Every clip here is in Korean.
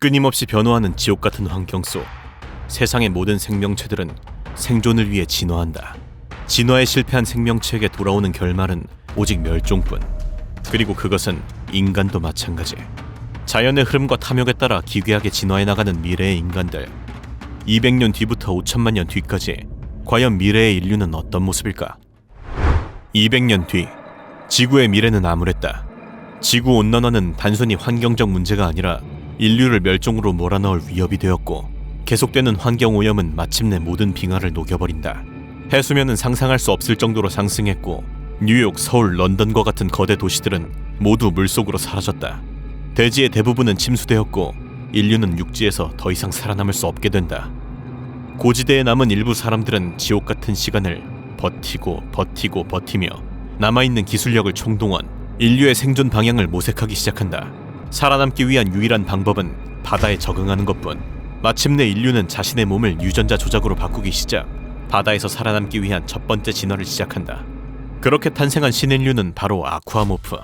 끊임없이 변화하는 지옥같은 환경 속 세상의 모든 생명체들은 생존을 위해 진화한다. 진화에 실패한 생명체에게 돌아오는 결말은 오직 멸종뿐. 그리고 그것은 인간도 마찬가지. 자연의 흐름과 탐욕에 따라 기괴하게 진화해 나가는 미래의 인간들. 200년 뒤부터 5천만 년 뒤까지 과연 미래의 인류는 어떤 모습일까? 200년 뒤 지구의 미래는 암울했다. 지구 온난화는 단순히 환경적 문제가 아니라 인류를 멸종으로 몰아넣을 위협이 되었고, 계속되는 환경 오염은 마침내 모든 빙하를 녹여버린다. 해수면은 상상할 수 없을 정도로 상승했고, 뉴욕, 서울, 런던과 같은 거대 도시들은 모두 물속으로 사라졌다. 대지의 대부분은 침수되었고 인류는 육지에서 더 이상 살아남을 수 없게 된다. 고지대에 남은 일부 사람들은 지옥 같은 시간을 버티며 남아있는 기술력을 총동원, 인류의 생존 방향을 모색하기 시작한다. 살아남기 위한 유일한 방법은 바다에 적응하는 것뿐. 마침내 인류는 자신의 몸을 유전자 조작으로 바꾸기 시작, 바다에서 살아남기 위한 첫 번째 진화를 시작한다. 그렇게 탄생한 신인류는 바로 아쿠아모프.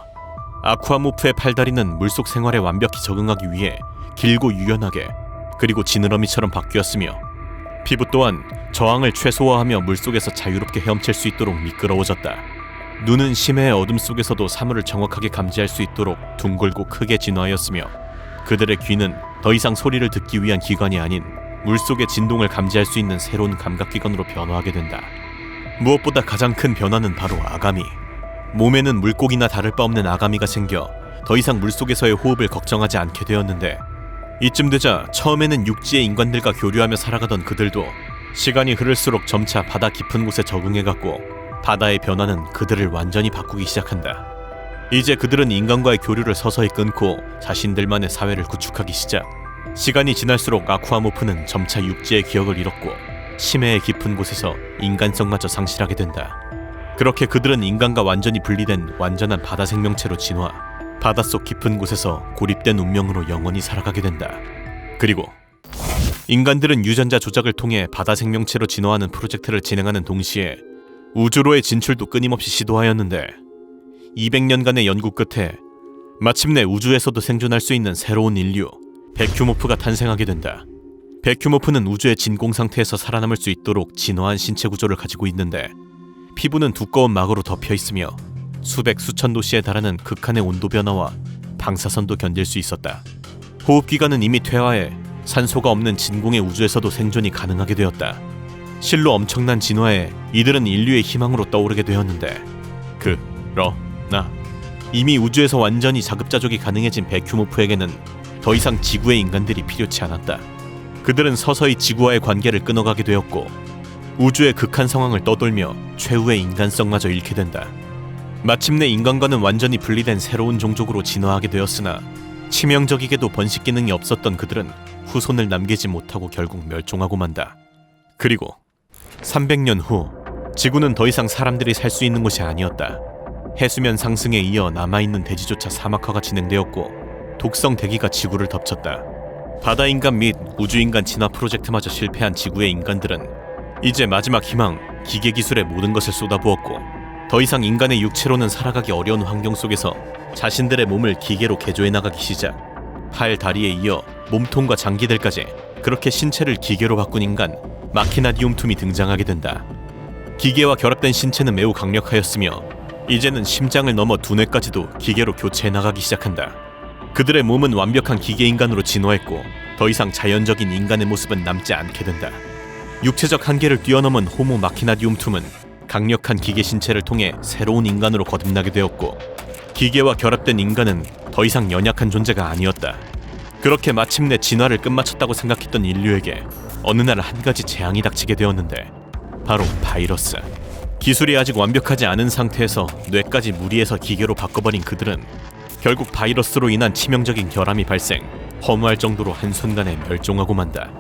아쿠아모프의 팔다리는 물속 생활에 완벽히 적응하기 위해 길고 유연하게, 그리고 지느러미처럼 바뀌었으며, 피부 또한 저항을 최소화하며 물속에서 자유롭게 헤엄칠 수 있도록 미끄러워졌다. 눈은 심해의 어둠 속에서도 사물을 정확하게 감지할 수 있도록 둥글고 크게 진화하였으며, 그들의 귀는 더 이상 소리를 듣기 위한 기관이 아닌 물속의 진동을 감지할 수 있는 새로운 감각기관으로 변화하게 된다. 무엇보다 가장 큰 변화는 바로 아가미. 몸에는 물고기나 다를 바 없는 아가미가 생겨 더 이상 물속에서의 호흡을 걱정하지 않게 되었는데, 이쯤 되자 처음에는 육지의 인간들과 교류하며 살아가던 그들도 시간이 흐를수록 점차 바다 깊은 곳에 적응해갔고, 바다의 변화는 그들을 완전히 바꾸기 시작한다. 이제 그들은 인간과의 교류를 서서히 끊고 자신들만의 사회를 구축하기 시작. 시간이 지날수록 아쿠아모프는 점차 육지의 기억을 잃었고 심해의 깊은 곳에서 인간성마저 상실하게 된다. 그렇게 그들은 인간과 완전히 분리된 완전한 바다 생명체로 진화, 바닷속 깊은 곳에서 고립된 운명으로 영원히 살아가게 된다. 그리고 인간들은 유전자 조작을 통해 바다 생명체로 진화하는 프로젝트를 진행하는 동시에 우주로의 진출도 끊임없이 시도하였는데, 200년간의 연구 끝에 마침내 우주에서도 생존할 수 있는 새로운 인류, 베큐모프가 탄생하게 된다. 베큐모프는 우주의 진공 상태에서 살아남을 수 있도록 진화한 신체 구조를 가지고 있는데, 피부는 두꺼운 막으로 덮여 있으며 수백 수천 도씨에 달하는 극한의 온도 변화와 방사선도 견딜 수 있었다. 호흡기관은 이미 퇴화해 산소가 없는 진공의 우주에서도 생존이 가능하게 되었다. 실로 엄청난 진화에 이들은 인류의 희망으로 떠오르게 되었는데, 그러나 이미 우주에서 완전히 자급자족이 가능해진 베큐모프에게는 더 이상 지구의 인간들이 필요치 않았다. 그들은 서서히 지구와의 관계를 끊어가게 되었고, 우주의 극한 상황을 떠돌며 최후의 인간성마저 잃게 된다. 마침내 인간과는 완전히 분리된 새로운 종족으로 진화하게 되었으나, 치명적이게도 번식 기능이 없었던 그들은 후손을 남기지 못하고 결국 멸종하고 만다. 그리고 300년 후 지구는 더 이상 사람들이 살 수 있는 곳이 아니었다. 해수면 상승에 이어 남아있는 대지조차 사막화가 진행되었고, 독성 대기가 지구를 덮쳤다. 바다인간 및 우주인간 진화 프로젝트마저 실패한 지구의 인간들은 이제 마지막 희망, 기계기술에 모든 것을 쏟아부었고, 더 이상 인간의 육체로는 살아가기 어려운 환경 속에서 자신들의 몸을 기계로 개조해 나가기 시작. 팔, 다리에 이어 몸통과 장기들까지 그렇게 신체를 기계로 바꾼 인간, 마키나디움툼이 등장하게 된다. 기계와 결합된 신체는 매우 강력하였으며 이제는 심장을 넘어 두뇌까지도 기계로 교체해 나가기 시작한다. 그들의 몸은 완벽한 기계인간으로 진화했고 더 이상 자연적인 인간의 모습은 남지 않게 된다. 육체적 한계를 뛰어넘은 호모 마키나디움툼은 강력한 기계 신체를 통해 새로운 인간으로 거듭나게 되었고, 기계와 결합된 인간은 더 이상 연약한 존재가 아니었다. 그렇게 마침내 진화를 끝마쳤다고 생각했던 인류에게 어느 날 한 가지 재앙이 닥치게 되었는데, 바로 바이러스. 기술이 아직 완벽하지 않은 상태에서 뇌까지 무리해서 기계로 바꿔버린 그들은 결국 바이러스로 인한 치명적인 결함이 발생, 허무할 정도로 한순간에 멸종하고 만다.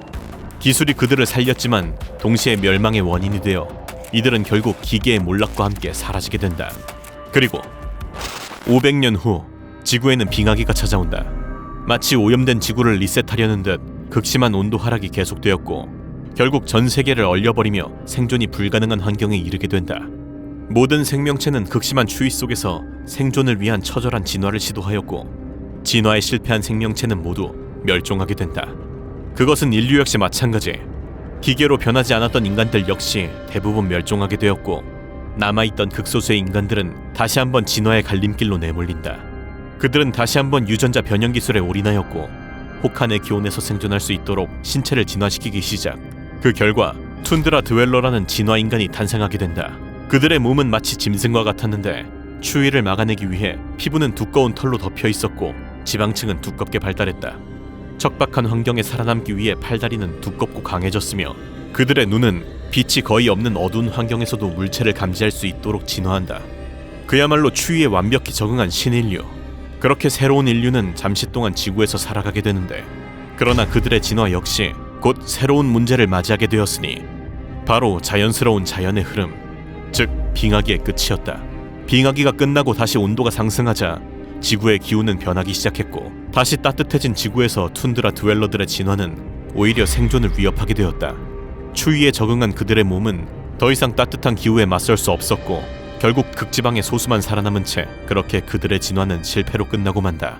기술이 그들을 살렸지만 동시에 멸망의 원인이 되어 이들은 결국 기계의 몰락과 함께 사라지게 된다. 그리고 500년 후 지구에는 빙하기가 찾아온다. 마치 오염된 지구를 리셋하려는 듯 극심한 온도 하락이 계속되었고, 결국 전 세계를 얼려버리며 생존이 불가능한 환경에 이르게 된다. 모든 생명체는 극심한 추위 속에서 생존을 위한 처절한 진화를 시도하였고, 진화에 실패한 생명체는 모두 멸종하게 된다. 그것은 인류 역시 마찬가지. 기계로 변하지 않았던 인간들 역시 대부분 멸종하게 되었고, 남아있던 극소수의 인간들은 다시 한번 진화의 갈림길로 내몰린다. 그들은 다시 한번 유전자 변형 기술에 올인하였고, 혹한의 기온에서 생존할 수 있도록 신체를 진화시키기 시작. 그 결과 툰드라 드웰러라는 진화 인간이 탄생하게 된다. 그들의 몸은 마치 짐승과 같았는데 추위를 막아내기 위해 피부는 두꺼운 털로 덮여 있었고 지방층은 두껍게 발달했다. 척박한 환경에 살아남기 위해 팔다리는 두껍고 강해졌으며 그들의 눈은 빛이 거의 없는 어두운 환경에서도 물체를 감지할 수 있도록 진화한다. 그야말로 추위에 완벽히 적응한 신인류. 그렇게 새로운 인류는 잠시 동안 지구에서 살아가게 되는데, 그러나 그들의 진화 역시 곧 새로운 문제를 맞이하게 되었으니 바로 자연스러운 자연의 흐름, 즉 빙하기의 끝이었다. 빙하기가 끝나고 다시 온도가 상승하자 지구의 기후는 변하기 시작했고, 다시 따뜻해진 지구에서 툰드라 드웰러들의 진화는 오히려 생존을 위협하게 되었다. 추위에 적응한 그들의 몸은 더 이상 따뜻한 기후에 맞설 수 없었고, 결국 극지방에 소수만 살아남은 채 그렇게 그들의 진화는 실패로 끝나고 만다.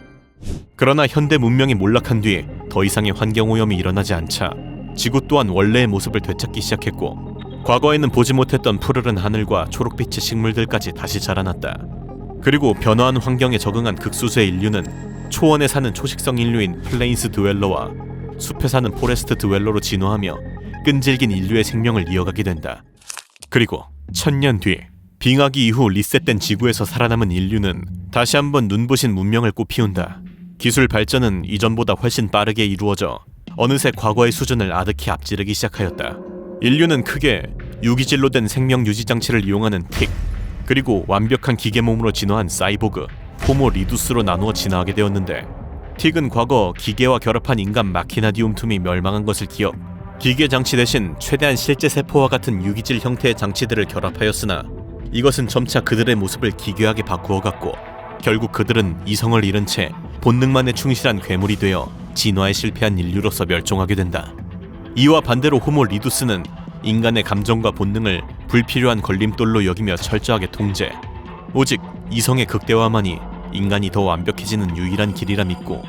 그러나 현대 문명이 몰락한 뒤 더 이상의 환경오염이 일어나지 않자 지구 또한 원래의 모습을 되찾기 시작했고, 과거에는 보지 못했던 푸르른 하늘과 초록빛의 식물들까지 다시 자라났다. 그리고 변화한 환경에 적응한 극소수의 인류는 초원에 사는 초식성 인류인 플레인스 드웰러와 숲에 사는 포레스트 드웰러로 진화하며 끈질긴 인류의 생명을 이어가게 된다. 그리고 1000년 뒤 빙하기 이후 리셋된 지구에서 살아남은 인류는 다시 한번 눈부신 문명을 꽃피운다. 기술 발전은 이전보다 훨씬 빠르게 이루어져 어느새 과거의 수준을 아득히 앞지르기 시작하였다. 인류는 크게 유기질로 된 생명 유지 장치를 이용하는 틱, 그리고 완벽한 기계 몸으로 진화한 사이보그, 호모 리두스로 나누어 진화하게 되었는데, 틱은 과거 기계와 결합한 인간 마키나디움 툼이 멸망한 것을 기억, 기계 장치 대신 최대한 실제 세포와 같은 유기질 형태의 장치들을 결합하였으나 이것은 점차 그들의 모습을 기괴하게 바꾸어갔고, 결국 그들은 이성을 잃은 채 본능만에 충실한 괴물이 되어 진화에 실패한 인류로서 멸종하게 된다. 이와 반대로 호모 리두스는 인간의 감정과 본능을 불필요한 걸림돌로 여기며 철저하게 통제, 오직 이성의 극대화만이 인간이 더 완벽해지는 유일한 길이라 믿고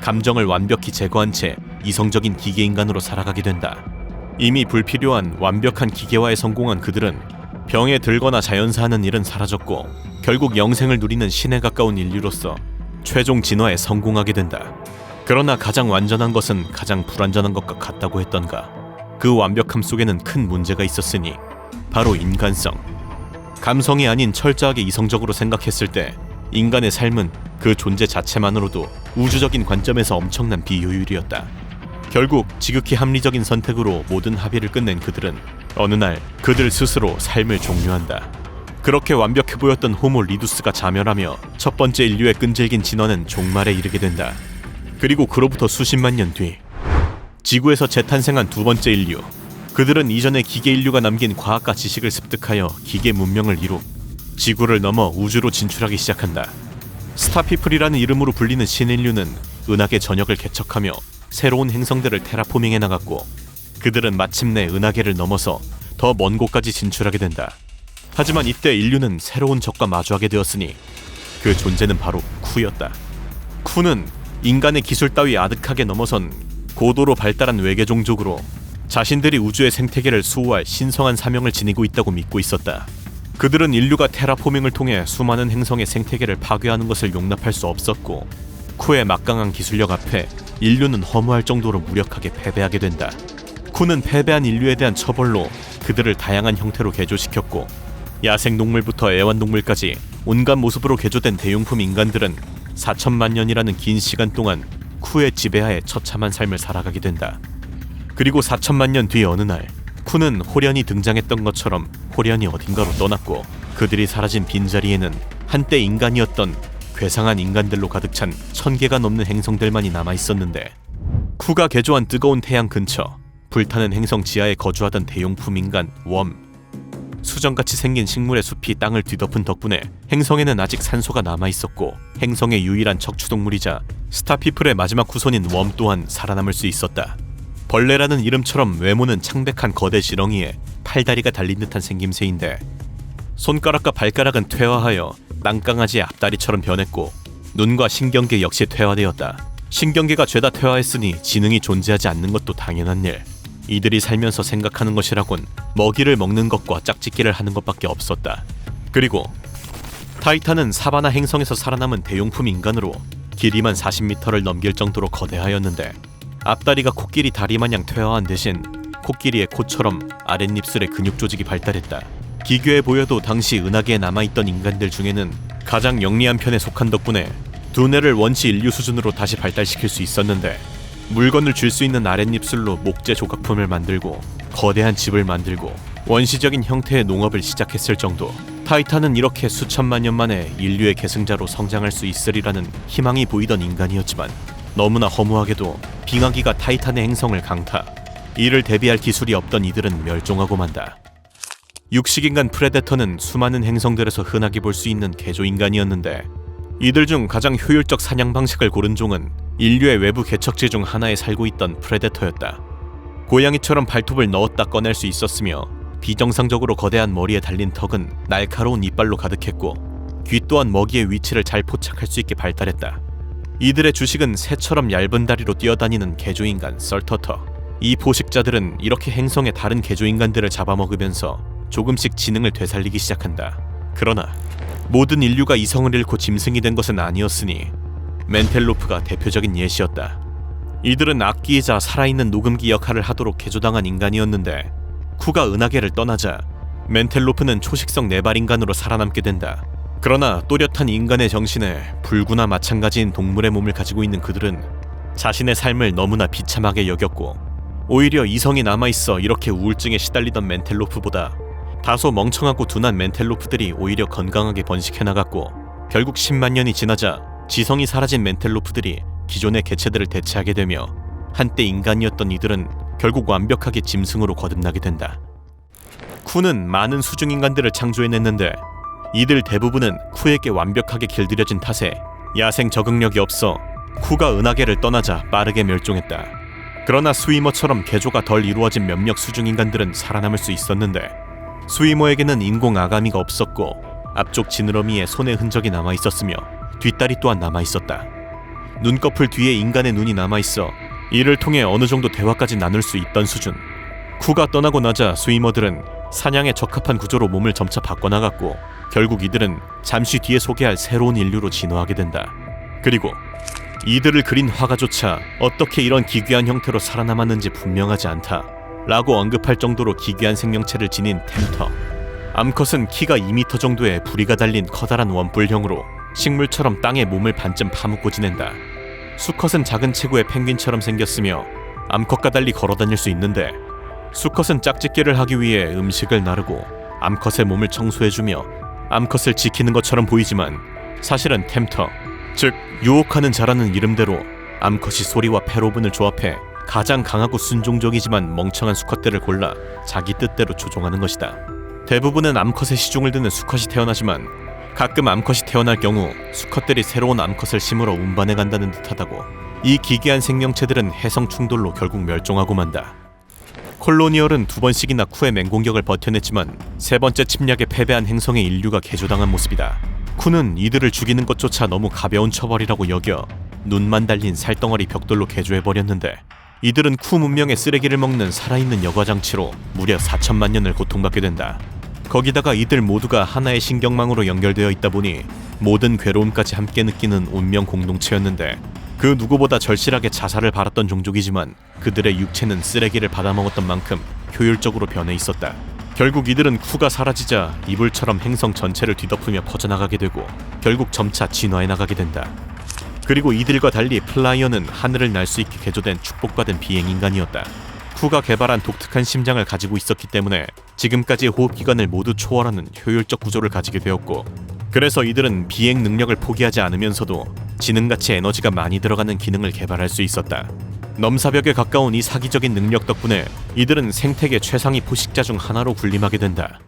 감정을 완벽히 제거한 채 이성적인 기계인간으로 살아가게 된다. 이미 불필요한 완벽한 기계화에 성공한 그들은 병에 들거나 자연사하는 일은 사라졌고, 결국 영생을 누리는 신에 가까운 인류로서 최종 진화에 성공하게 된다. 그러나 가장 완전한 것은 가장 불완전한 것과 같다고 했던가. 그 완벽함 속에는 큰 문제가 있었으니 바로 인간성. 감성이 아닌 철저하게 이성적으로 생각했을 때 인간의 삶은 그 존재 자체만으로도 우주적인 관점에서 엄청난 비효율이었다. 결국 지극히 합리적인 선택으로 모든 합의를 끝낸 그들은 어느 날 그들 스스로 삶을 종료한다. 그렇게 완벽해 보였던 호모 리두스가 자멸하며 첫 번째 인류의 끈질긴 진화는 종말에 이르게 된다. 그리고 그로부터 수십만 년 뒤, 지구에서 재탄생한 두 번째 인류. 그들은 이전의 기계 인류가 남긴 과학과 지식을 습득하여 기계 문명을 이룩 지구를 넘어 우주로 진출하기 시작한다. 스타피플이라는 이름으로 불리는 신인류는 은하계 전역을 개척하며 새로운 행성들을 테라포밍해 나갔고, 그들은 마침내 은하계를 넘어서 더 먼 곳까지 진출하게 된다. 하지만 이때 인류는 새로운 적과 마주하게 되었으니 그 존재는 바로 쿠였다. 쿠는 인간의 기술 따위 아득하게 넘어선 고도로 발달한 외계 종족으로 자신들이 우주의 생태계를 수호할 신성한 사명을 지니고 있다고 믿고 있었다. 그들은 인류가 테라포밍을 통해 수많은 행성의 생태계를 파괴하는 것을 용납할 수 없었고, 쿠의 막강한 기술력 앞에 인류는 허무할 정도로 무력하게 패배하게 된다. 쿠는 패배한 인류에 대한 처벌로 그들을 다양한 형태로 개조시켰고, 야생동물부터 애완동물까지 온갖 모습으로 개조된 대용품 인간들은 4천만 년이라는 긴 시간 동안 쿠의 지배하에 처참한 삶을 살아가게 된다. 그리고 4천만 년 뒤 어느 날, 쿠는 호련이 등장했던 것처럼 호련이 어딘가로 떠났고, 그들이 사라진 빈자리에는 한때 인간이었던 괴상한 인간들로 가득 찬 1000개가 넘는 행성들만이 남아있었는데, 쿠가 개조한 뜨거운 태양 근처 불타는 행성 지하에 거주하던 대용품 인간 웜, 수정같이 생긴 식물의 숲이 땅을 뒤덮은 덕분에 행성에는 아직 산소가 남아있었고, 행성의 유일한 척추동물이자 스타피플의 마지막 후손인 웜 또한 살아남을 수 있었다. 벌레라는 이름처럼 외모는 창백한 거대 지렁이에 팔다리가 달린 듯한 생김새인데, 손가락과 발가락은 퇴화하여 땅강아지의 앞다리처럼 변했고, 눈과 신경계 역시 퇴화되었다. 신경계가 죄다 퇴화했으니 지능이 존재하지 않는 것도 당연한 일. 이들이 살면서 생각하는 것이라곤 먹이를 먹는 것과 짝짓기를 하는 것밖에 없었다. 그리고 타이탄은 사바나 행성에서 살아남은 대용품 인간으로 길이만 40m를 넘길 정도로 거대하였는데 앞다리가 코끼리 다리 마냥 퇴화한 대신 코끼리의 코처럼 아랫입술의 근육 조직이 발달했다. 기괴해 보여도 당시 은하계에 남아있던 인간들 중에는 가장 영리한 편에 속한 덕분에 두뇌를 원시 인류 수준으로 다시 발달시킬 수 있었는데 물건을 줄 수 있는 아랫입술로 목재 조각품을 만들고 거대한 집을 만들고 원시적인 형태의 농업을 시작했을 정도. 타이탄은 이렇게 수천만 년 만에 인류의 계승자로 성장할 수 있으리라는 희망이 보이던 인간이었지만 너무나 허무하게도 빙하기가 타이탄의 행성을 강타. 이를 대비할 기술이 없던 이들은 멸종하고 만다. 육식인간 프레데터는 수많은 행성들에서 흔하게 볼 수 있는 개조인간이었는데 이들 중 가장 효율적 사냥 방식을 고른 종은 인류의 외부 개척지 중 하나에 살고 있던 프레데터였다. 고양이처럼 발톱을 넣었다 꺼낼 수 있었으며 비정상적으로 거대한 머리에 달린 턱은 날카로운 이빨로 가득했고 귀 또한 먹이의 위치를 잘 포착할 수 있게 발달했다. 이들의 주식은 새처럼 얇은 다리로 뛰어다니는 개조인간 썰터터. 이 포식자들은 이렇게 행성의 다른 개조인간들을 잡아먹으면서 조금씩 지능을 되살리기 시작한다. 그러나 모든 인류가 이성을 잃고 짐승이 된 것은 아니었으니 멘텔로프가 대표적인 예시였다. 이들은 악기이자 살아있는 녹음기 역할을 하도록 개조당한 인간이었는데 쿠가 은하계를 떠나자 멘텔로프는 초식성 네발인간으로 살아남게 된다. 그러나 또렷한 인간의 정신에 불구나 마찬가지인 동물의 몸을 가지고 있는 그들은 자신의 삶을 너무나 비참하게 여겼고 오히려 이성이 남아있어 이렇게 우울증에 시달리던 멘텔로프보다 다소 멍청하고 둔한 멘텔로프들이 오히려 건강하게 번식해나갔고 결국 10만 년이 지나자 지성이 사라진 멘텔로프들이 기존의 개체들을 대체하게 되며 한때 인간이었던 이들은 결국 완벽하게 짐승으로 거듭나게 된다. 쿠는 많은 수중인간들을 창조해냈는데 이들 대부분은 쿠에게 완벽하게 길들여진 탓에 야생 적응력이 없어 쿠가 은하계를 떠나자 빠르게 멸종했다. 그러나 스위머처럼 개조가 덜 이루어진 몇몇 수중인간들은 살아남을 수 있었는데 스위머에게는 인공 아가미가 없었고 앞쪽 지느러미에 손의 흔적이 남아있었으며 뒷다리 또한 남아있었다. 눈꺼풀 뒤에 인간의 눈이 남아있어 이를 통해 어느 정도 대화까지 나눌 수 있던 수준. 쿠가 떠나고 나자 스위머들은 사냥에 적합한 구조로 몸을 점차 바꿔나갔고 결국 이들은 잠시 뒤에 소개할 새로운 인류로 진화하게 된다. 그리고 이들을 그린 화가조차 어떻게 이런 기괴한 형태로 살아남았는지 분명하지 않다 라고 언급할 정도로 기괴한 생명체를 지닌 템터. 암컷은 키가 2m 정도의 부리가 달린 커다란 원뿔형으로 식물처럼 땅에 몸을 반쯤 파묻고 지낸다. 수컷은 작은 체구의 펭귄처럼 생겼으며 암컷과 달리 걸어다닐 수 있는데 수컷은 짝짓기를 하기 위해 음식을 나르고 암컷의 몸을 청소해주며 암컷을 지키는 것처럼 보이지만 사실은 템터, 즉 유혹하는 자라는 이름대로 암컷이 소리와 페로본을 조합해 가장 강하고 순종적이지만 멍청한 수컷들을 골라 자기 뜻대로 조종하는 것이다. 대부분은 암컷의 시중을 드는 수컷이 태어나지만 가끔 암컷이 태어날 경우 수컷들이 새로운 암컷을 심으러 운반해 간다는 듯하다고. 이 기괴한 생명체들은 해성 충돌로 결국 멸종하고 만다. 콜로니얼은 2번씩이나 쿠의 맹공격을 버텨냈지만 3번째 침략에 패배한 행성의 인류가 개조당한 모습이다. 쿠는 이들을 죽이는 것조차 너무 가벼운 처벌이라고 여겨 눈만 달린 살덩어리 벽돌로 개조해버렸는데 이들은 쿠 문명의 쓰레기를 먹는 살아있는 여과장치로 무려 4천만 년을 고통받게 된다. 거기다가 이들 모두가 하나의 신경망으로 연결되어 있다 보니 모든 괴로움까지 함께 느끼는 운명 공동체였는데 그 누구보다 절실하게 자살을 바랐던 종족이지만 그들의 육체는 쓰레기를 받아먹었던 만큼 효율적으로 변해 있었다. 결국 이들은 쿠가 사라지자 이불처럼 행성 전체를 뒤덮으며 퍼져나가게 되고 결국 점차 진화해 나가게 된다. 그리고 이들과 달리 플라이어는 하늘을 날 수 있게 개조된 축복받은 비행인간이었다. 쿠가 개발한 독특한 심장을 가지고 있었기 때문에 지금까지의 호흡기관을 모두 초월하는 효율적 구조를 가지게 되었고 그래서 이들은 비행 능력을 포기하지 않으면서도 지능같이 에너지가 많이 들어가는 기능을 개발할 수 있었다. 넘사벽에 가까운 이 사기적인 능력 덕분에 이들은 생태계 최상위 포식자 중 하나로 군림하게 된다.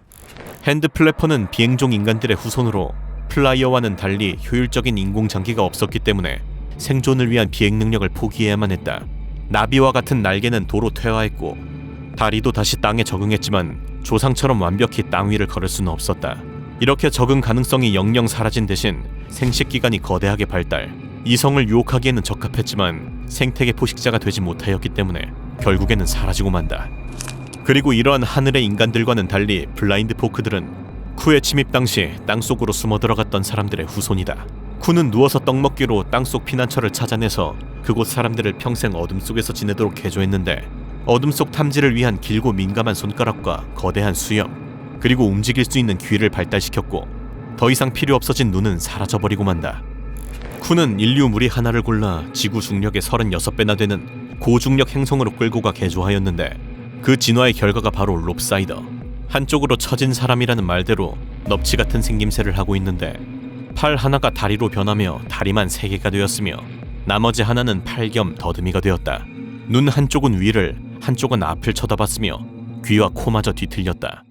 핸드플래퍼는 비행종 인간들의 후손으로 플라이어와는 달리 효율적인 인공장기가 없었기 때문에 생존을 위한 비행 능력을 포기해야만 했다. 나비와 같은 날개는 도로 퇴화했고 다리도 다시 땅에 적응했지만 조상처럼 완벽히 땅 위를 걸을 수는 없었다. 이렇게 적응 가능성이 영영 사라진 대신 생식기관이 거대하게 발달, 이성을 유혹하기에는 적합했지만 생태계 포식자가 되지 못하였기 때문에 결국에는 사라지고 만다. 그리고 이러한 하늘의 인간들과는 달리 블라인드 포크들은 쿠의 침입 당시 땅속으로 숨어 들어갔던 사람들의 후손이다. 쿠는 누워서 떡 먹기로 땅속 피난처를 찾아내서 그곳 사람들을 평생 어둠 속에서 지내도록 개조했는데, 어둠 속 탐지를 위한 길고 민감한 손가락과 거대한 수염, 그리고 움직일 수 있는 귀를 발달시켰고, 더 이상 필요 없어진 눈은 사라져버리고 만다. 쿠는 인류 무리 하나를 골라 지구 중력의 36배나 되는 고중력 행성으로 끌고 가 개조하였는데, 그 진화의 결과가 바로 롭사이더, 한쪽으로 처진 사람이라는 말대로 넙치 같은 생김새를 하고 있는데, 팔 하나가 다리로 변하며 다리만 3개가 되었으며 나머지 하나는 팔 겸 더듬이가 되었다. 눈 한쪽은 위를, 한쪽은 앞을 쳐다봤으며 귀와 코마저 뒤틀렸다.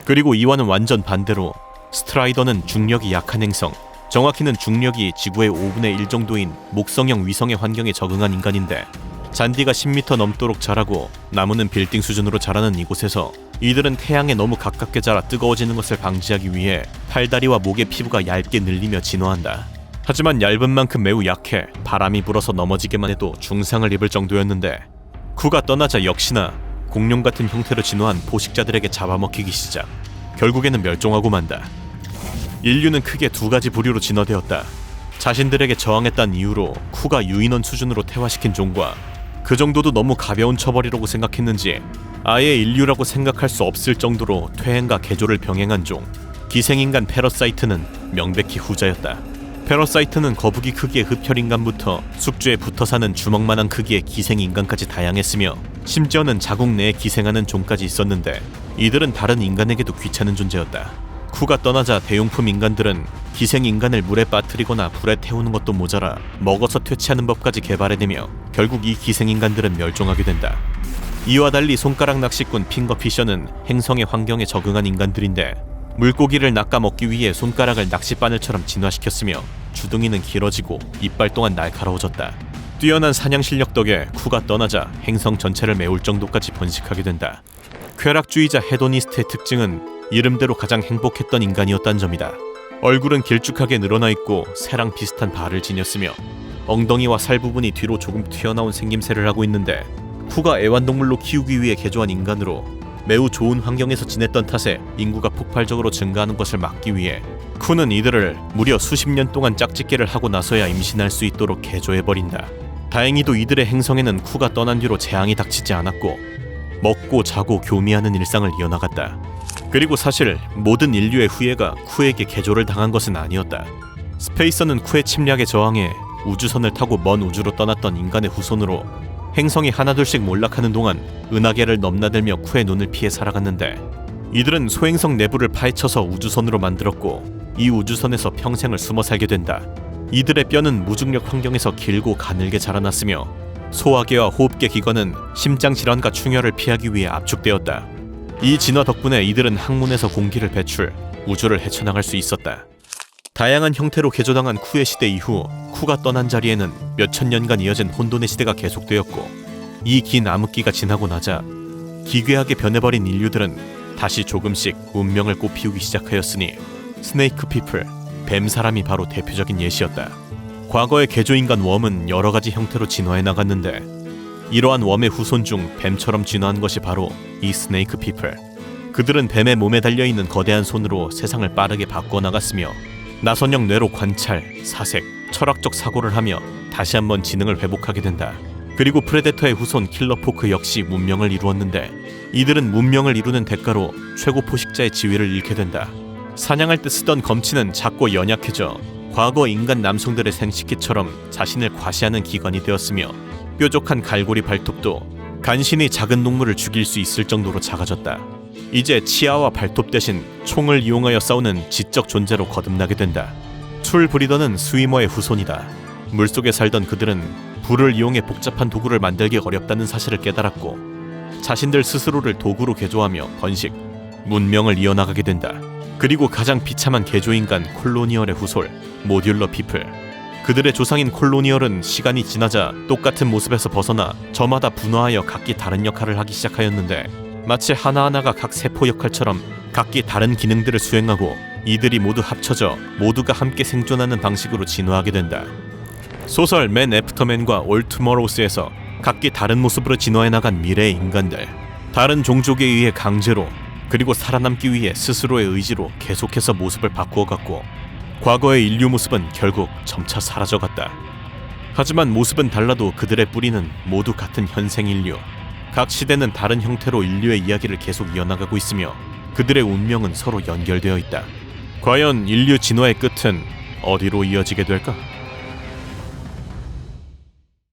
그리고 이와는 완전 반대로 스트라이더는 중력이 약한 행성, 정확히는 중력이 지구의 5분의 1 정도인 목성형 위성의 환경에 적응한 인간인데, 잔디가 10m 넘도록 자라고 나무는 빌딩 수준으로 자라는 이곳에서 이들은 태양에 너무 가깝게 자라 뜨거워지는 것을 방지하기 위해 팔다리와 목의 피부가 얇게 늘리며 진화한다. 하지만 얇은 만큼 매우 약해 바람이 불어서 넘어지기만 해도 중상을 입을 정도였는데, 쿠가 떠나자 역시나 공룡 같은 형태로 진화한 포식자들에게 잡아먹히기 시작. 결국에는 멸종하고 만다. 인류는 크게 2가지 부류로 진화되었다. 자신들에게 저항했다는 이유로 쿠가 유인원 수준으로 태화시킨 종과, 그 정도도 너무 가벼운 처벌이라고 생각했는지 아예 인류라고 생각할 수 없을 정도로 퇴행과 개조를 병행한 종, 기생인간 패러사이트는 명백히 후자였다. 패러사이트는 거북이 크기의 흡혈인간부터 숙주에 붙어 사는 주먹만한 크기의 기생인간까지 다양했으며, 심지어는 자국 내에 기생하는 종까지 있었는데, 이들은 다른 인간에게도 귀찮은 존재였다. 쿠가 떠나자 대용품 인간들은 기생인간을 물에 빠뜨리거나 불에 태우는 것도 모자라 먹어서 퇴치하는 법까지 개발해내며 결국 이 기생인간들은 멸종하게 된다. 이와 달리 손가락 낚시꾼 핑거피셔는 행성의 환경에 적응한 인간들인데, 물고기를 낚아 먹기 위해 손가락을 낚싯바늘처럼 진화시켰으며 주둥이는 길어지고 이빨 또한 날카로워졌다. 뛰어난 사냥 실력 덕에 쿠가 떠나자 행성 전체를 메울 정도까지 번식하게 된다. 쾌락주의자 헤도니스트의 특징은 이름대로 가장 행복했던 인간이었다는 점이다. 얼굴은 길쭉하게 늘어나 있고 새랑 비슷한 발을 지녔으며 엉덩이와 살 부분이 뒤로 조금 튀어나온 생김새를 하고 있는데, 쿠가 애완동물로 키우기 위해 개조한 인간으로 매우 좋은 환경에서 지냈던 탓에 인구가 폭발적으로 증가하는 것을 막기 위해 쿠는 이들을 무려 수십 년 동안 짝짓기를 하고 나서야 임신할 수 있도록 개조해버린다. 다행히도 이들의 행성에는 쿠가 떠난 뒤로 재앙이 닥치지 않았고 먹고 자고 교미하는 일상을 이어나갔다. 그리고 사실 모든 인류의 후예가 쿠에게 개조를 당한 것은 아니었다. 스페이서는 쿠의 침략에 저항해 우주선을 타고 먼 우주로 떠났던 인간의 후손으로 행성이 하나둘씩 몰락하는 동안 은하계를 넘나들며 쿠의 눈을 피해 살아갔는데, 이들은 소행성 내부를 파헤쳐서 우주선으로 만들었고 이 우주선에서 평생을 숨어 살게 된다. 이들의 뼈는 무중력 환경에서 길고 가늘게 자라났으며 소화계와 호흡계 기관은 심장 질환과 충혈을 피하기 위해 압축되었다. 이 진화 덕분에 이들은 항문에서 공기를 배출, 우주를 헤쳐나갈 수 있었다. 다양한 형태로 개조당한 쿠의 시대 이후 쿠가 떠난 자리에는 몇천 년간 이어진 혼돈의 시대가 계속되었고, 이 긴 암흑기가 지나고 나자 기괴하게 변해버린 인류들은 다시 조금씩 운명을 꽃피우기 시작하였으니 스네이크 피플, 뱀 사람이 바로 대표적인 예시였다. 과거의 개조인간 웜은 여러 가지 형태로 진화해 나갔는데, 이러한 웜의 후손 중 뱀처럼 진화한 것이 바로 이 스네이크 피플. 그들은 뱀의 몸에 달려있는 거대한 손으로 세상을 빠르게 바꿔나갔으며 나선형 뇌로 관찰, 사색, 철학적 사고를 하며 다시 한번 지능을 회복하게 된다. 그리고 프레데터의 후손 킬러포크 역시 문명을 이루었는데, 이들은 문명을 이루는 대가로 최고 포식자의 지위를 잃게 된다. 사냥할 때 쓰던 검치는 작고 연약해져 과거 인간 남성들의 생식기처럼 자신을 과시하는 기관이 되었으며, 뾰족한 갈고리 발톱도 간신히 작은 동물을 죽일 수 있을 정도로 작아졌다. 이제 치아와 발톱 대신 총을 이용하여 싸우는 지적 존재로 거듭나게 된다. 툴 브리더는 스위머의 후손이다. 물속에 살던 그들은 불을 이용해 복잡한 도구를 만들기 어렵다는 사실을 깨달았고 자신들 스스로를 도구로 개조하며 번식, 문명을 이어나가게 된다. 그리고 가장 비참한 개조인간 콜로니얼의 후손 모듈러 피플. 그들의 조상인 콜로니얼은 시간이 지나자 똑같은 모습에서 벗어나 저마다 분화하여 각기 다른 역할을 하기 시작하였는데, 마치 하나하나가 각 세포 역할처럼 각기 다른 기능들을 수행하고 이들이 모두 합쳐져 모두가 함께 생존하는 방식으로 진화하게 된다. 소설 맨 애프터맨과 올 투머로우스에서 각기 다른 모습으로 진화해 나간 미래의 인간들, 다른 종족에 의해 강제로 그리고 살아남기 위해 스스로의 의지로 계속해서 모습을 바꾸어갔고 과거의 인류 모습은 결국 점차 사라져갔다. 하지만 모습은 달라도 그들의 뿌리는 모두 같은 현생 인류. 각 시대는 다른 형태로 인류의 이야기를 계속 이어나가고 있으며 그들의 운명은 서로 연결되어 있다. 과연 인류 진화의 끝은 어디로 이어지게 될까?